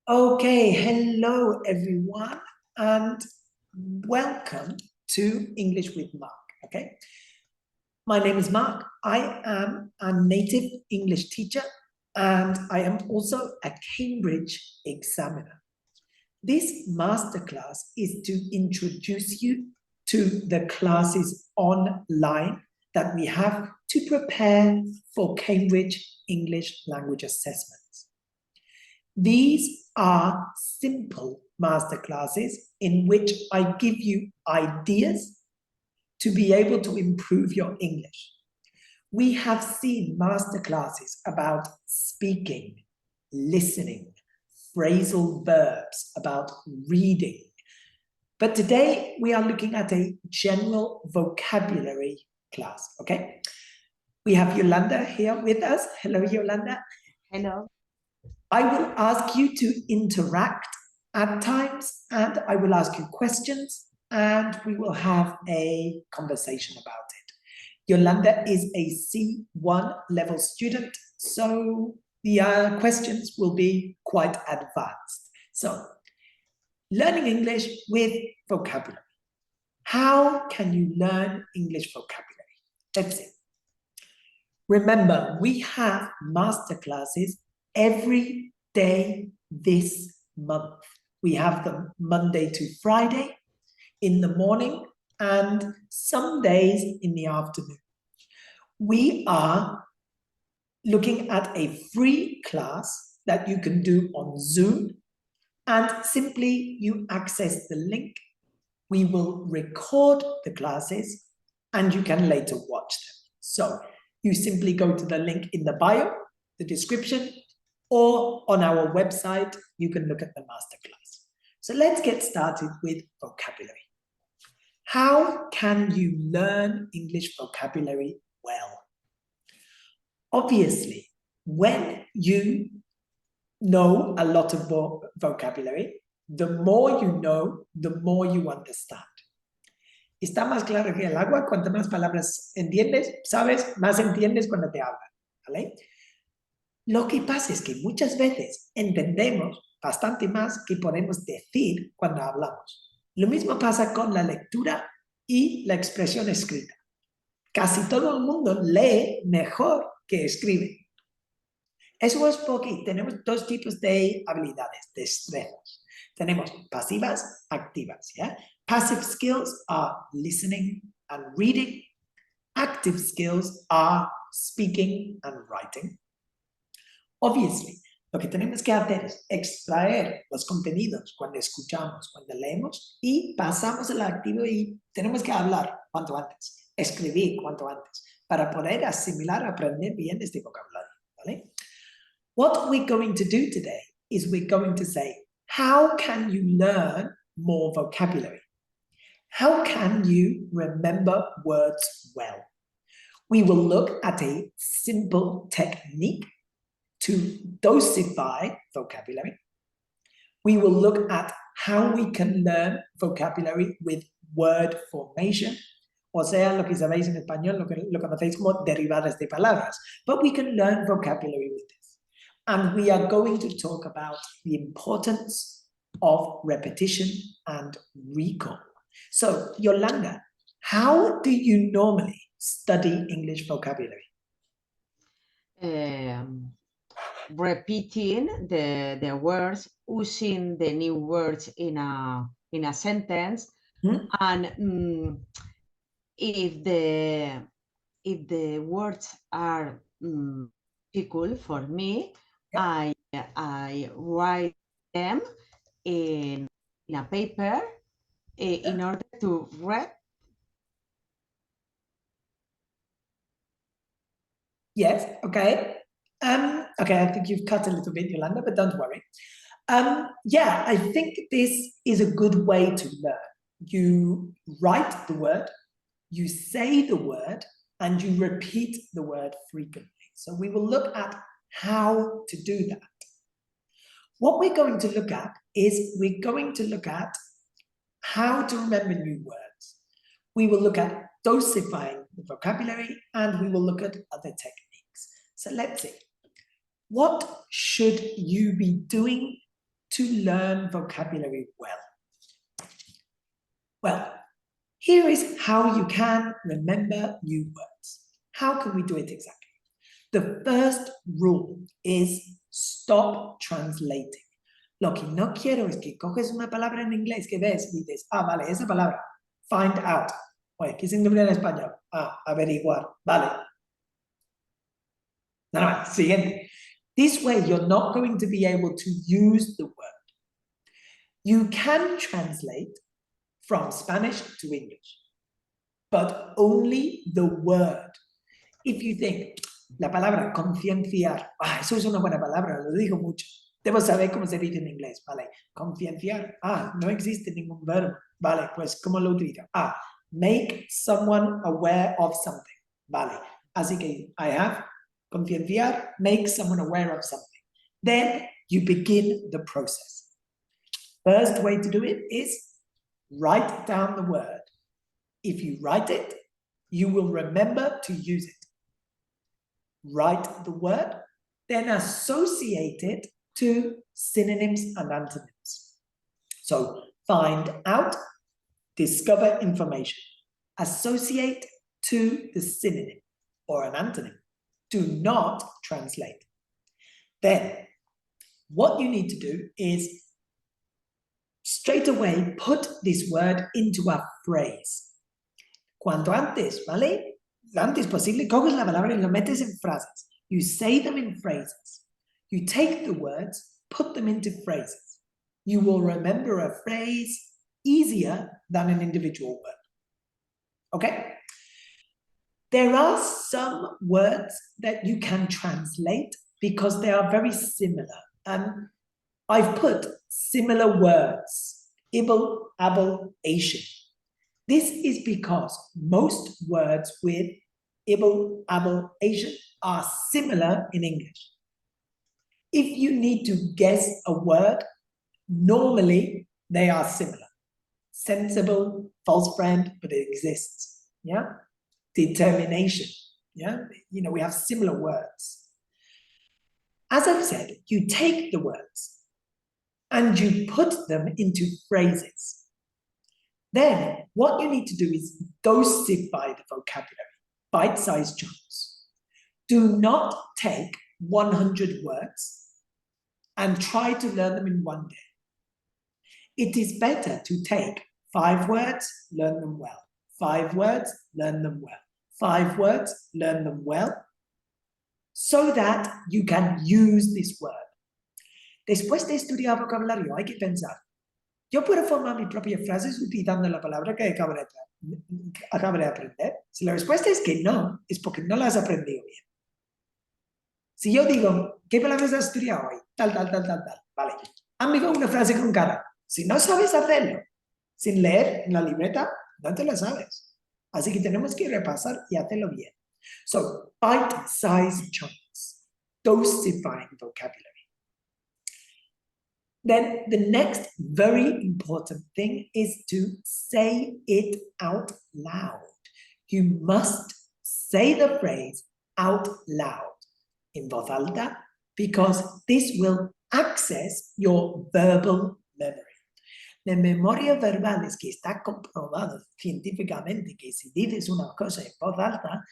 Okay, hello everyone, and welcome to English with Mark. Okay, my name is Mark. I am a native English teacher, and I am also a Cambridge examiner. This masterclass is to introduce you to the classes online that we have to prepare for Cambridge English Language Assessments. These are simple masterclasses in which I give you ideas to be able to improve your English. We have seen masterclasses about speaking, listening, phrasal verbs, about reading. But today we are looking at a general vocabulary class, okay? We have Yolanda here with us. Hello, Yolanda. Hello. I will ask you to interact at times, and I will ask you questions, and we will have a conversation about it. Yolanda is a C1 level student, so the questions will be quite advanced. So, learning English with vocabulary. How can you learn English vocabulary? Let's see. Remember, we have masterclasses every day this month. We have them Monday to Friday in the morning and some days in the afternoon. We are looking at a free class that you can do on Zoom, and simply you access the link. We will record the classes and you can later watch them. So you simply go to the link in the bio, the description, or on our website, you can look at the masterclass. So let's get started with vocabulary. How can you learn English vocabulary well? Obviously, when you know a lot of vocabulary, the more you know, the more you understand. Está más claro que el agua, cuanto más palabras entiendes, sabes, más entiendes cuando te hablan, ¿vale? Lo que pasa es que muchas veces entendemos bastante más que podemos decir cuando hablamos. Lo mismo pasa con la lectura y la expresión escrita. Casi todo el mundo lee mejor que escribe. Eso es porque tenemos dos tipos de habilidades, destrezas. Tenemos pasivas, activas. ¿Ya? Passive skills are listening and reading. Active skills are speaking and writing. Obviously, lo que tenemos que hacer es extraer los contenidos cuando escuchamos, cuando leemos, y pasamos al activo y tenemos que hablar cuanto antes, escribir cuanto antes, para poder asimilar, aprender bien este vocabulario, ¿vale? What we're going to do today is we're going to say, how can you learn more vocabulary? How can you remember words well? We will look at a simple technique to dosify vocabulary. We will look at how we can learn vocabulary with word formation, o sea, lo que sabéis en español, lo conocéis como derivadas de palabras. But we can learn vocabulary with this. And we are going to talk about the importance of repetition and recall. So, Yolanda, how do you normally study English vocabulary? Repeating the words, using the new words in a sentence, and if the words are difficult for me, yeah. I write them in a paper in order to read. Yes, okay. Okay, I think you've cut a little bit, Yolanda, but don't worry. Yeah, I think this is a good way to learn. You write the word, you say the word, and you repeat the word frequently. So we will look at how to do that. What we're going to look at is we're going to look at how to remember new words. We will look at dosifying the vocabulary, and we will look at other techniques. So let's see. What should you be doing to learn vocabulary well? Well, here is how you can remember new words. How can we do it exactly? The first rule is stop translating. Lo que no quiero es que coges una palabra en inglés que ves y dices, vale, esa palabra, find out. Oye, ¿qué significa en español? Averiguar, vale. No, siguiente. This way, you're not going to be able to use the word. You can translate from Spanish to English, but only the word. If you think, la palabra concienciar, eso es una buena palabra, lo digo mucho. Debo saber cómo se dice en inglés, ¿vale? Concienciar, no existe ningún verbo, ¿vale? Pues, ¿cómo lo utilizo? Make someone aware of something, ¿vale? Así que, I have, concienciar, make someone aware of something. Then, you begin the process. First way to do it is write down the word. If you write it, you will remember to use it. Write the word, then associate it to synonyms and antonyms. So find out, discover information, associate to the synonym or an antonym. Do not translate. Then what you need to do is straight away put this word into a phrase. Cuanto antes, ¿vale? Lo antes posible, coges la palabra y lo metes en frases. You say them in phrases. You take the words, put them into phrases. You will remember a phrase easier than an individual word. Okay? There are some words that you can translate because they are very similar. And I've put similar words, ibble, abble, Asian. This is because most words with ibble, abble, Asian are similar in English. If you need to guess a word, normally they are similar. Sensible, false friend, but it exists. Yeah? Determination. Yeah? You know, we have similar words. As I've said, you take the words and you put them into phrases. Then what you need to do is dosify the vocabulary, bite-sized chunks. Do not take 100 words and try to learn them in one day. It is better to take 5 words, learn them well. 5 words, learn them well. 5 words, learn them well, so that you can use this word. Después de estudiar vocabulario, hay que pensar, ¿yo puedo formar mis propias frases utilizando la palabra que acabo de aprender? Si la respuesta es que no, es porque no la has aprendido bien. Si yo digo, ¿qué palabras has estudiado hoy? Tal. Vale. Amigo, una frase con cara. Si no sabes hacerlo, sin leer en la libreta, no te la sabes. Así que tenemos que repasar y hacerlo bien. So, bite-sized chunks, dosifying vocabulary. Then the next very important thing is to say it out loud. You must say the phrase out loud in voz alta, because this will access your verbal memory. La memoria verbal es que está comprobado científicamente que si dices una cosa en voz alta,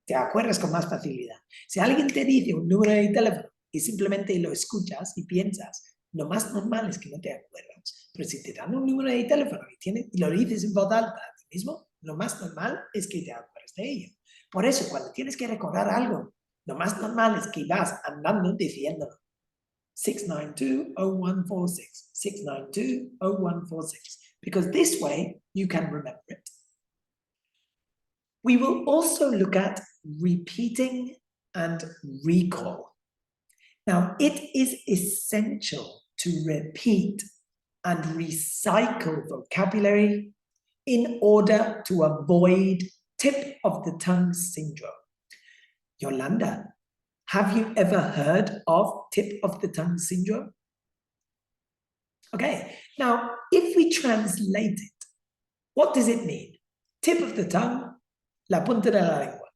te acuerdas con más facilidad. Si alguien te dice un número de teléfono y simplemente lo escuchas y piensas, lo más normal es que no te acuerdas. Pero si te dan un número de teléfono y lo dices en voz alta a ti mismo, lo más normal es que te acuerdes de ello. Por eso, cuando tienes que recordar algo, lo más normal es que vas andando diciéndolo. 692-0146, 692-0146, because this way you can remember it. We will also look at repeating and recall. Now, it is essential to repeat and recycle vocabulary in order to avoid tip of the tongue syndrome. Yolanda, have you ever heard of tip of the tongue syndrome? Okay, now if we translate it, what does it mean? Tip of the tongue, la punta de la lengua.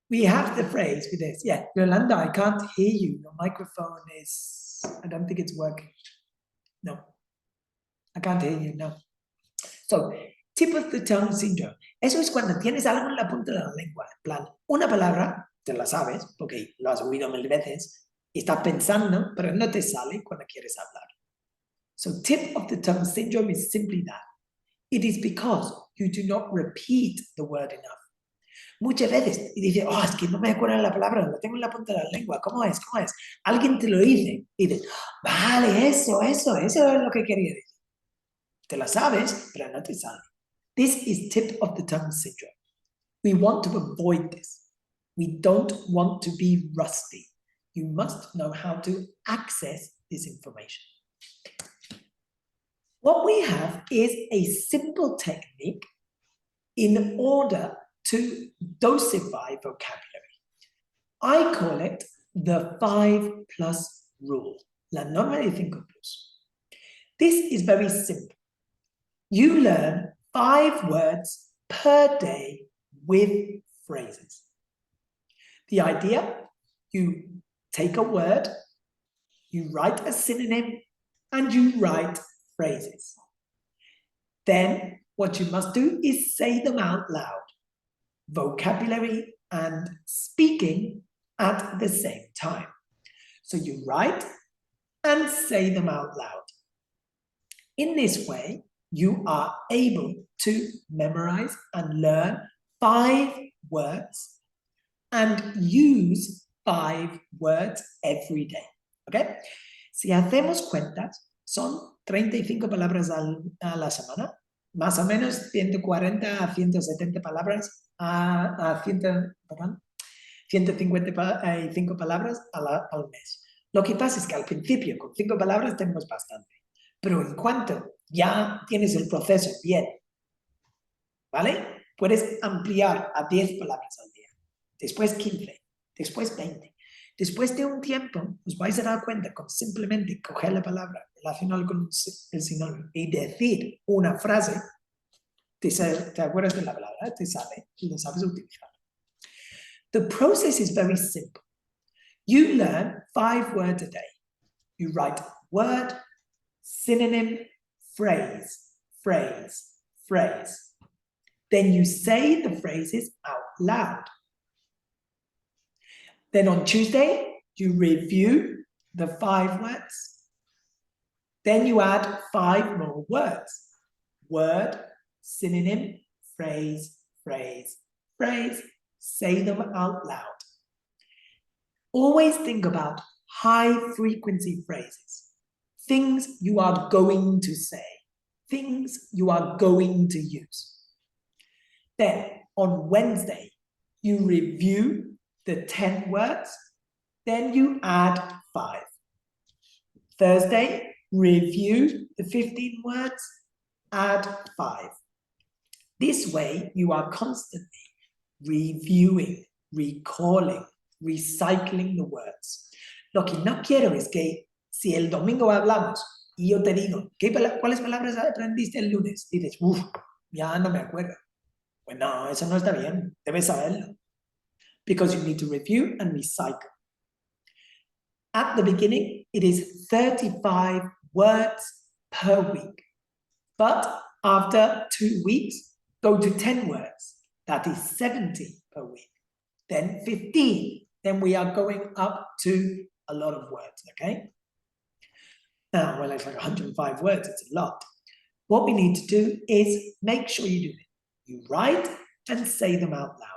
We have the phrase with this. Yeah, Yolanda, I can't hear you. Your microphone is, I don't think it's working. No. I can't hear you, no. So, tip of the tongue syndrome. Eso es cuando tienes algo en la punta de la lengua. En plan, una palabra, te la sabes, porque lo has oído mil veces, y estás pensando, pero no te sale cuando quieres hablar. So, tip of the tongue syndrome is simply that. It is because you do not repeat the word enough. Muchas veces, y dices, es que no me acuerdo de la palabra, la tengo en la punta de la lengua, ¿cómo es? ¿Cómo es? Alguien te lo dice, y dices, vale, eso es lo que quería decir. Te la sabes, pero no te sale. This is tip of the tongue syndrome. We want to avoid this. We don't want to be rusty. You must know how to access this information. What we have is a simple technique in order to dosify vocabulary. I call it the 5+ rule, la norma de 5+. This is very simple. You learn 5 words per day with phrases. The idea, you take a word, you write a synonym, and you write phrases. Then what you must do is say them out loud. Vocabulary and speaking at the same time. So you write and say them out loud. In this way, you are able to memorize and learn 5 words and use 5 words every day. ¿Okay? Si hacemos cuentas, son 35 palabras a la semana, más o menos 140 a 170 palabras a 155 palabras al mes. Lo que pasa es que al principio con 5 palabras tenemos bastante, pero en cuanto ya tienes el proceso bien, ¿vale? Puedes ampliar a 10 palabras al día, después 15, después 20. Después de un tiempo, os vais a dar cuenta con simplemente coger la palabra, relacionarla con el sinónimo y decir una frase, te acuerdas de la palabra, te sale y lo sabes utilizar. The process is very simple. You learn 5 words a day. You write word, synonym, phrase, phrase, phrase. Then you say the phrases out loud. Then on Tuesday, you review the 5 words. Then you add 5 more words. Word, synonym, phrase, phrase, phrase. Say them out loud. Always think about high-frequency phrases. Things you are going to say. Things you are going to use. Then, on Wednesday, you review the 10 words, then you add 5. Thursday, review the 15 words, add 5. This way, you are constantly reviewing, recalling, recycling the words. Lo que no quiero es que si el domingo hablamos y yo te digo, ¿cuáles palabras aprendiste el lunes? Dices, ya no me acuerdo. Pues no, eso no está bien, debes saberlo. Because you need to review and recycle. At the beginning, it is 35 words per week. But after 2 weeks, go to 10 words. That is 70 per week. Then 15. Then we are going up to a lot of words, okay? Now, well, it's like 105 words, it's a lot. What we need to do is make sure you do it. You write and say them out loud.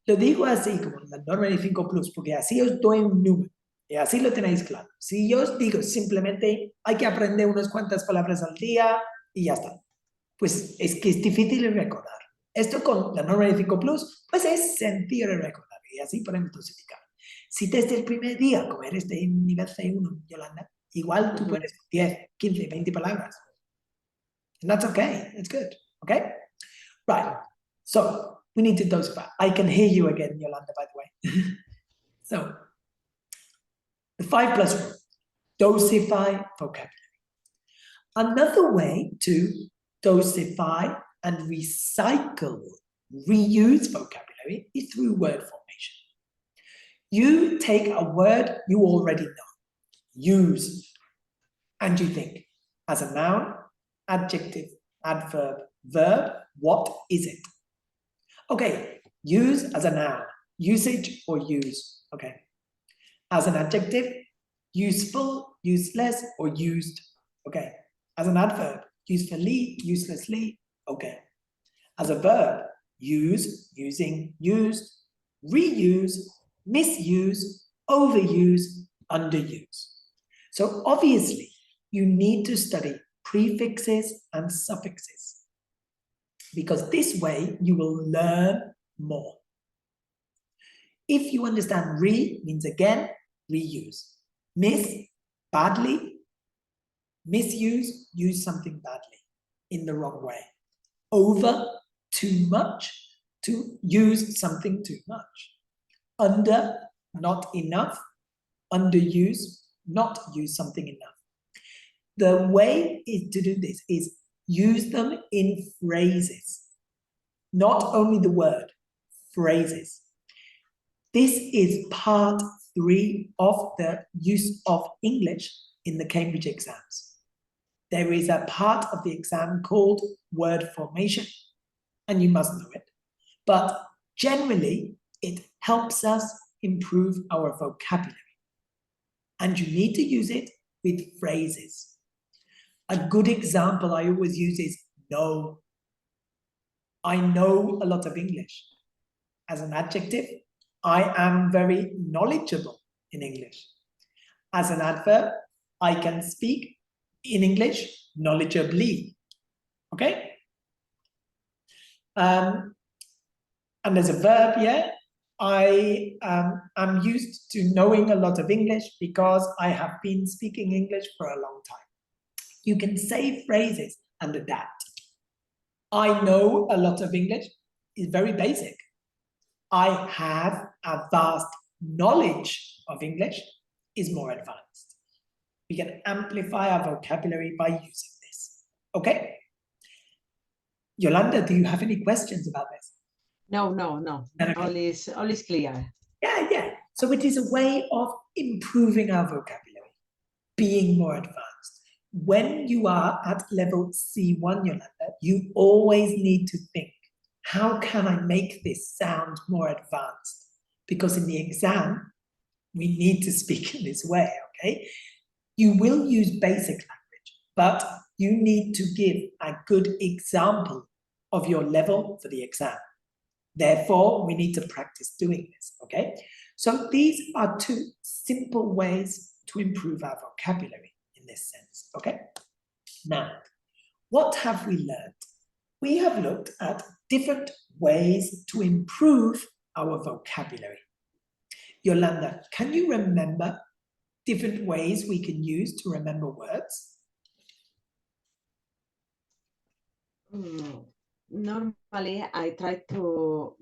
Lo digo así como la norma de 5+, porque así os doy un número y así lo tenéis claro. Si yo os digo simplemente hay que aprender unas cuantas palabras al día y ya está, pues es que es difícil de recordar. Esto con la norma de 5+, pues es sencillo de recordar y así podemos dosificar. Si desde el primer día, como eres de nivel C1, Yolanda, igual tú puedes 10, 15, 20 palabras. And that's okay, it's good, okay? Right, so we need to dosify. I can hear you again, Yolanda, by the way. So, the 5+ rule, dosify vocabulary. Another way to dosify and recycle, reuse vocabulary is through word formation. You take a word you already know, use, And you think, as a noun, adjective, adverb, verb, what is it? Okay, use as a noun, usage or use, okay. As an adjective, useful, useless, or used, okay. As an adverb, usefully, uselessly, okay. As a verb, use, using, used, reuse, misuse, overuse, underuse. So obviously, you need to study prefixes and suffixes, because this way you will learn more. If you understand re means again, reuse. Miss, badly. Misuse, use something badly, in the wrong way. Over, too much, to use something too much. Under, not enough. Underuse, not use something enough. The way to do this is use them in phrases. Not only the word, phrases. This is part 3 of the use of English in the Cambridge exams. There is a part of the exam called word formation, and you must know it. But generally, it helps us improve our vocabulary. And you need to use it with phrases. A good example I always use is know. I know a lot of English. As an adjective, I am very knowledgeable in English. As an adverb, I can speak in English knowledgeably. Okay? And as a verb, yeah, I am used to knowing a lot of English because I have been speaking English for a long time. You can say phrases and adapt. I know a lot of English is very basic. I have a vast knowledge of English is more advanced. We can amplify our vocabulary by using this. Okay? Yolanda, do you have any questions about this? No. Okay. All is clear. Yeah. So it is a way of improving our vocabulary, being more advanced. When you are at level C1, Yolanda, you always need to think, how can I make this sound more advanced? Because in the exam, we need to speak in this way, okay? You will use basic language, but you need to give a good example of your level for the exam. Therefore, we need to practice doing this, okay? So these are 2 simple ways to improve our vocabulary in this sense, okay? Now, what have we learned? We have looked at different ways to improve our vocabulary. Yolanda, can you remember different ways we can use to remember words? Normally, I try to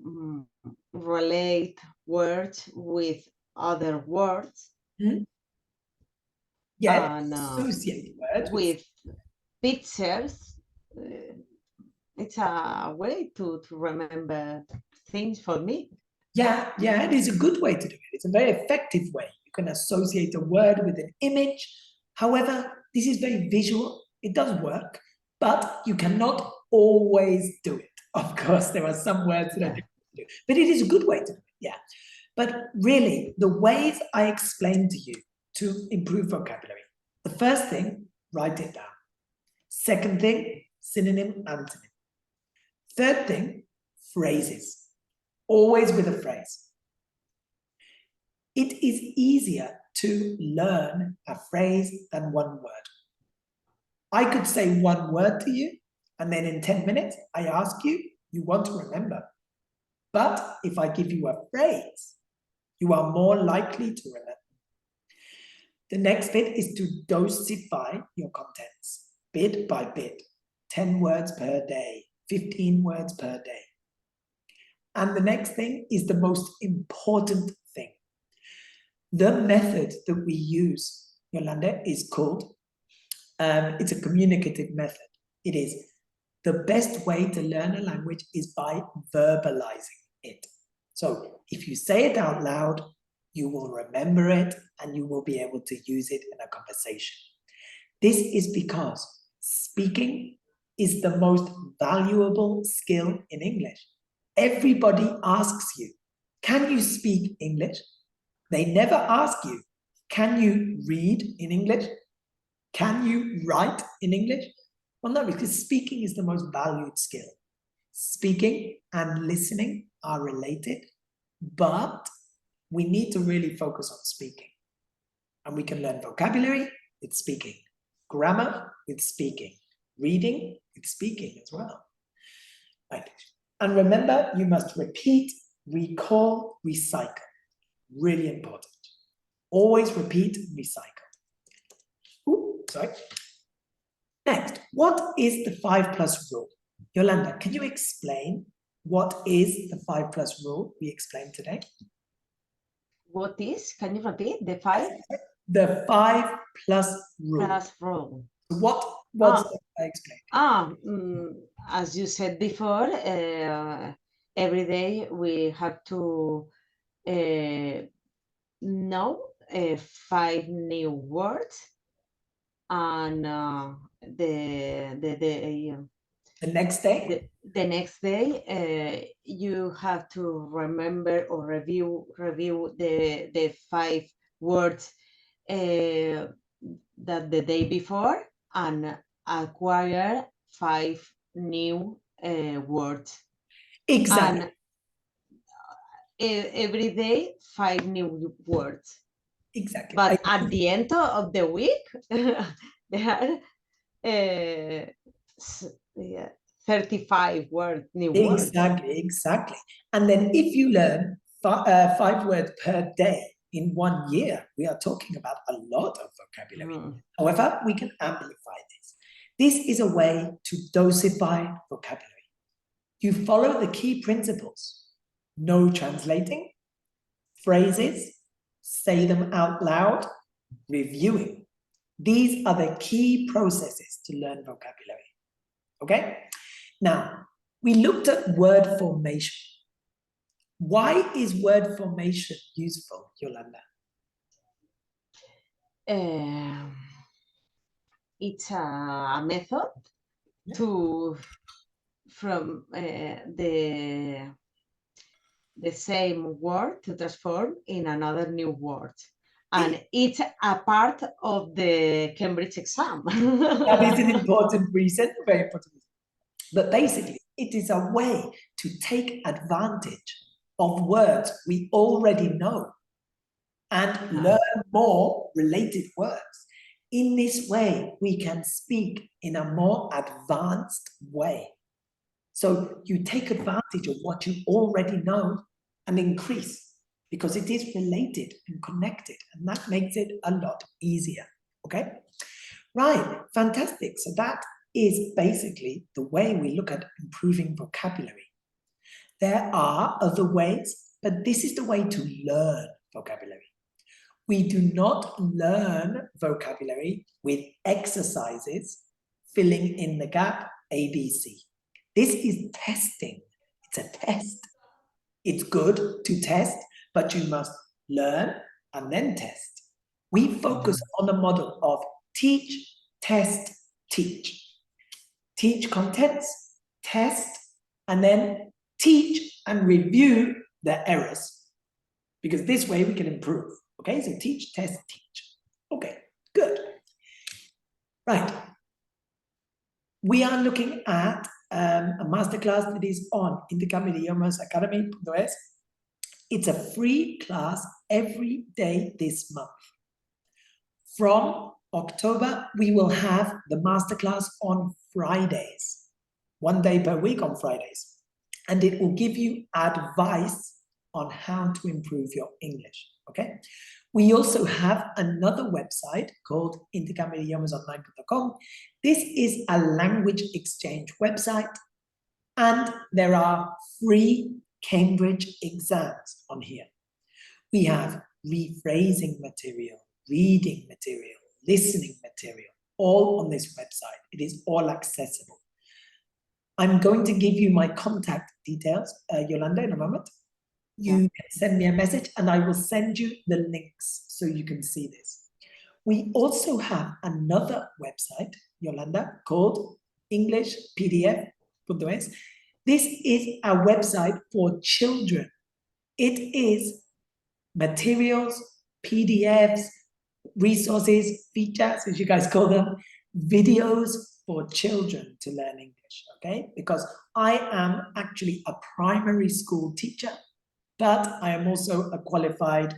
relate words with other words. Yeah, and, associate words with pictures. It's a way to remember things for me. Yeah, it is a good way to do it. It's a very effective way. You can associate a word with an image. However, this is very visual. It does work, but you cannot always do it. Of course, there are some words that are difficult to do, but it is a good way to do it, yeah. But really, the ways I explained to you to improve vocabulary. The first thing, write it down. Second thing, synonym, antonym. Third thing, phrases. Always with a phrase. It is easier to learn a phrase than one word. I could say one word to you, and then in 10 minutes, I ask you, you want to remember. But if I give you a phrase, you are more likely to remember. The next bit is to dosify your contents, bit by bit. 10 words per day, 15 words per day. And the next thing is the most important thing. The method that we use, Yolanda, is called, it's a communicative method. It is the best way to learn a language is by verbalizing it. So if you say it out loud, you will remember it and you will be able to use it in a conversation. This is because speaking is the most valuable skill in English. Everybody asks you, can you speak English? They never ask you, can you read in English? Can you write in English? Well, no, because speaking is the most valued skill. Speaking and listening are related, but we need to really focus on speaking. And we can learn vocabulary with speaking, grammar with speaking, reading with speaking as well. Right. And remember, you must repeat, recall, recycle. Really important. Always repeat, recycle. Ooh, sorry. Next, what is the 5+ rule? Yolanda, can you explain what is the 5+ rule we explained today? What is? Can you repeat the 5? The 5+ rule. Plus rule. What's I explained? As you said before, every day we have to know 5 new words, and The next day? The next day you have to remember or review the 5 words that the day before, and acquire 5 new words. Exactly. And every day 5 new words. Exactly. But at the end of the week, there are 35 new words. Exactly. And then if you learn 5 words per day in 1 year, we are talking about a lot of vocabulary. However, we can amplify this. This is a way to dosify vocabulary. You follow the key principles. No translating, phrases, say them out loud, reviewing. These are the key processes to learn vocabulary. Okay? Now, we looked at word formation. Why is word formation useful, Yolanda? It's a method from the same word to transform in another new word. And it's a part of the Cambridge exam. That is an important reason, very important reason. But basically, it is a way to take advantage of words we already know and learn more related words. In this way, we can speak in a more advanced way. So you take advantage of what you already know and increase, because it is related and connected, and that makes it a lot easier. Okay? Right, fantastic. So that is basically the way we look at improving vocabulary. There are other ways, but this is the way to learn vocabulary. We do not learn vocabulary with exercises, filling in the gap, ABC. This is testing. It's a test. It's good to test, but you must learn and then test. We focus on a model of teach, test, teach. Teach contents, test, and then teach and review the errors, because this way we can improve. Okay, so teach, test, teach. Okay, good. Right. We are looking at a masterclass that is on intercambiidiomasacademy.es. It's a free class every day this month. From October, we will have the masterclass on Fridays, 1 day per week on Fridays. And it will give you advice on how to improve your English, okay? We also have another website called intercambiidiomasonline.com. This is a language exchange website, and there are free Cambridge exams on here. We have rephrasing material, reading material, listening material, all on this website. It is all accessible. I'm going to give you my contact details, Yolanda, in a moment. You can send me a message and I will send you the links so you can see this. We also have another website, Yolanda, called English PDF.es. This is a website for children. It is materials, PDFs, resources, features, as you guys call them, videos for children to learn English, okay? Because I am actually a primary school teacher, but I am also a qualified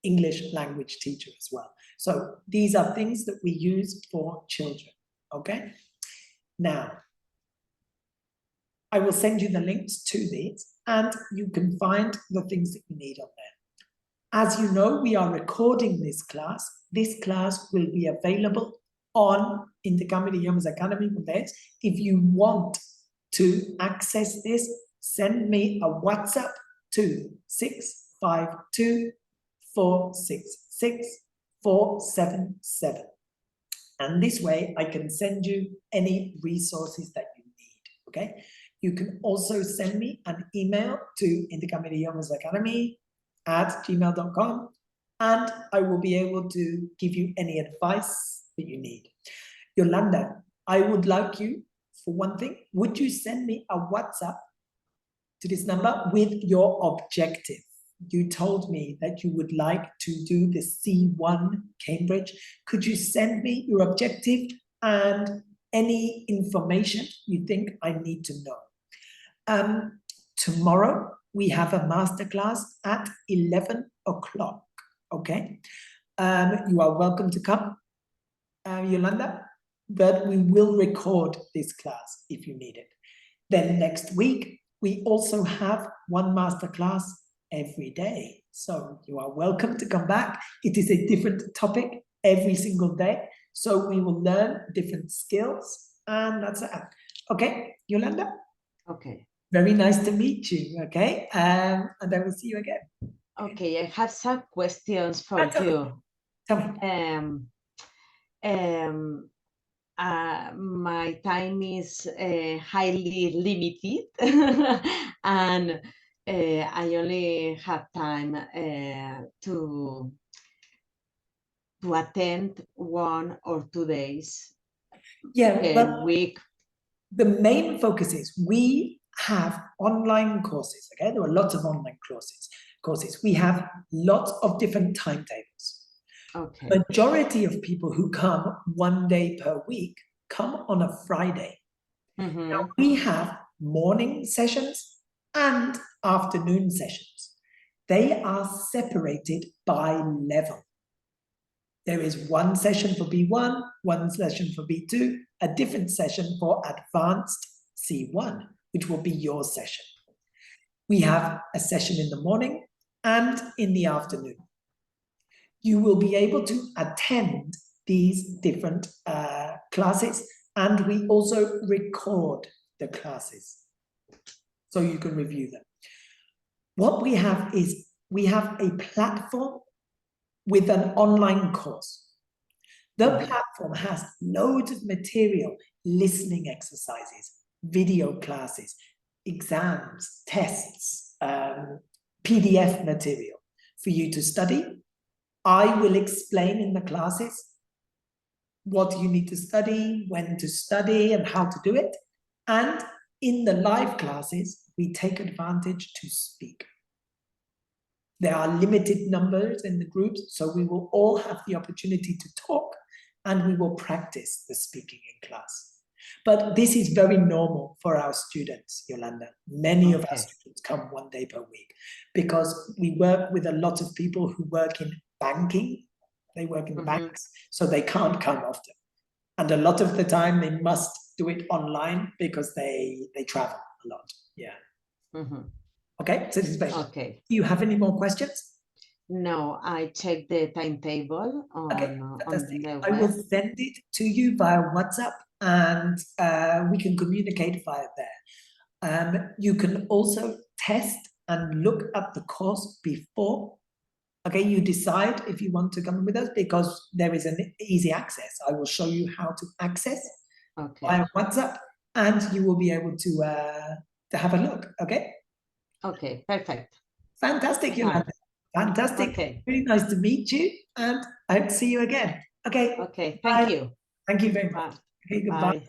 English language teacher as well. So these are things that we use for children, okay? Now, I will send you the links to these and you can find the things that you need on there. As you know, we are recording this class. This class will be available on Intercambio de Idiomas Academy. If you want to access this, send me a WhatsApp to 652 466 477. And this way I can send you any resources that you need, okay? You can also send me an email to Intercambio de Idiomas Academy @gmail.com and I will be able to give you any advice that you need. Yolanda, I would like you, for one thing, would you send me a WhatsApp to this number with your objective? You told me that you would like to do the C1 Cambridge. Could you send me your objective and any information you think I need to know? Tomorrow, we have a masterclass at 11 o'clock, okay? You are welcome to come, Yolanda, but we will record this class if you need it. Then next week, we also have one masterclass every day. So you are welcome to come back. It is a different topic every single day. So we will learn different skills and that's it. Okay, Yolanda? Okay. Very nice to meet you, okay? And I will see you again. Okay, I have some questions for you. Tell me. My time is highly limited and I only have time to attend 1 or 2 days Yeah, a week. The main focus is we have online courses, okay? There are lots of online courses. We have lots of different timetables. Okay. Majority of people who come 1 day per week come on a Friday. Mm-hmm. Now we have morning sessions and afternoon sessions. They are separated by level. There is one session for B1, one session for B2, a different session for advanced C1, which will be your session. We have a session in the morning and in the afternoon. You will be able to attend these different classes, and we also record the classes so you can review them. What we have is we have a platform with an online course. The platform has loads of material, listening exercises, video classes, exams, tests, PDF material for you to study. I will explain in the classes what you need to study, when to study, and how to do it. And in the live classes, we take advantage to speak. There are limited numbers in the groups, so we will all have the opportunity to talk and we will practice the speaking in class. But this is very normal for our students, Yolanda. Many of our students come 1 day per week because we work with a lot of people who work in banking. They work in banks, so they can't come often. And a lot of the time they must do it online because they travel a lot. Yeah. Okay, so this is very okay. Do you have any more questions? No, I checked the timetable on, fantastic. on the I will send it to you via WhatsApp and we can communicate via there. You can also test and look at the course before. Okay, you decide if you want to come with us because there is an easy access. I will show you how to access via WhatsApp and you will be able to have a look, okay? Okay, perfect. Fantastic, Yolanda. Fantastic. Okay. Really nice to meet you and I hope to see you again. Okay. Okay, Bye. thank you. Thank you very much. Bye. Okay, goodbye. Bye.